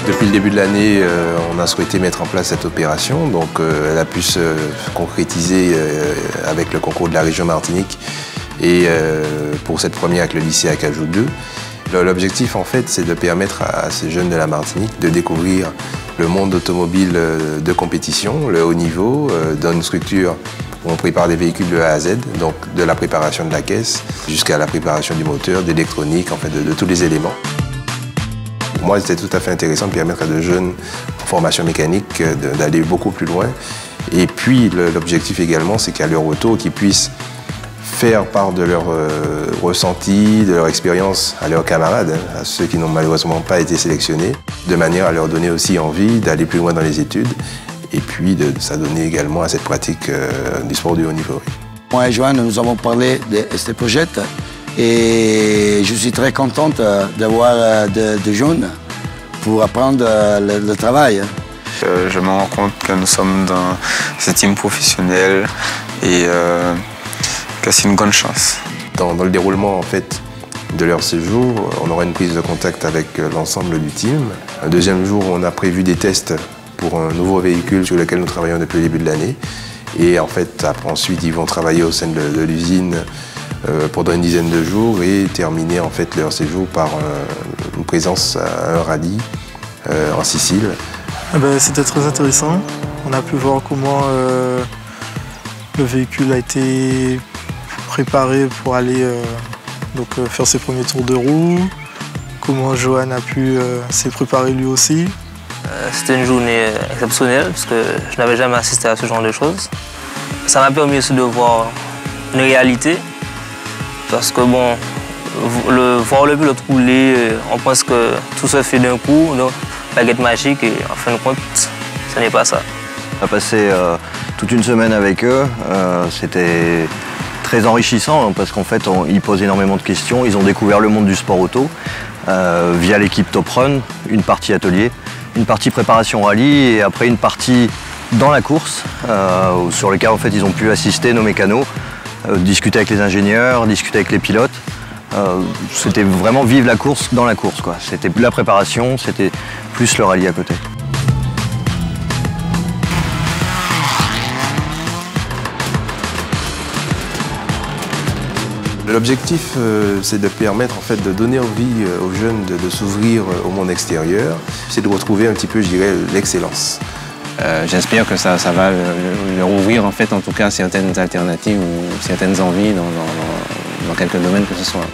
Depuis le début de l'année, on a souhaité mettre en place cette opération. Donc, elle a pu se concrétiser avec le concours de la région Martinique et pour cette première avec le lycée Acajou 2. L'objectif, en fait, c'est de permettre à ces jeunes de la Martinique de découvrir le monde automobile de compétition, le haut niveau, dans une structure où on prépare des véhicules de A à Z, donc de la préparation de la caisse jusqu'à la préparation du moteur, d'électronique, en fait, de tous les éléments. Pour moi, c'était tout à fait intéressant de permettre à de jeunes en formation mécanique d'aller beaucoup plus loin. Et puis, l'objectif également, c'est qu'à leur retour, qu'ils puissent faire part de leur ressenti, de leur expérience à leurs camarades, à ceux qui n'ont malheureusement pas été sélectionnés, de manière à leur donner aussi envie d'aller plus loin dans les études et puis de s'adonner également à cette pratique du sport du haut niveau. Moi et Joanne, nous avons parlé de ce projet et je suis très contente d'avoir des jeunes pour apprendre le travail. Je me rends compte que nous sommes dans ce team professionnel et que c'est une grande chance. Dans le déroulement en fait, de leur séjour, on aura une prise de contact avec l'ensemble du team. Un deuxième jour, on a prévu des tests pour un nouveau véhicule sur lequel nous travaillons depuis le début de l'année. Et en fait, ensuite, ils vont travailler au sein de l'usine pendant une dizaine de jours et terminer en fait leur séjour par une présence à un rallye en Sicile. C'était très intéressant. On a pu voir comment le véhicule a été préparé pour aller faire ses premiers tours de roue, comment Johan a pu s'y préparer lui aussi. C'était une journée exceptionnelle parce que je n'avais jamais assisté à ce genre de choses. Ça m'a permis aussi de voir une réalité parce que bon, voir le pilote rouler, on pense que tout se fait d'un coup, donc baguette magique et en fin de compte, ce n'est pas ça. On a passé toute une semaine avec eux, c'était très enrichissant parce qu'en fait ils posent énormément de questions, ils ont découvert le monde du sport auto via l'équipe Top Run, une partie atelier, une partie préparation rallye et après une partie dans la course sur lequel en fait ils ont pu assister nos mécanos, discuter avec les ingénieurs, discuter avec les pilotes. C'était vraiment vivre la course dans la course, quoi. C'était la préparation, c'était plus le rallye à côté. L'objectif, c'est de permettre en fait, de donner envie aux jeunes de s'ouvrir au monde extérieur. C'est de retrouver un petit peu, je dirais, l'excellence. J'espère que ça va leur ouvrir en fait, en tout cas certaines alternatives ou certaines envies dans quelques domaines que ce soit.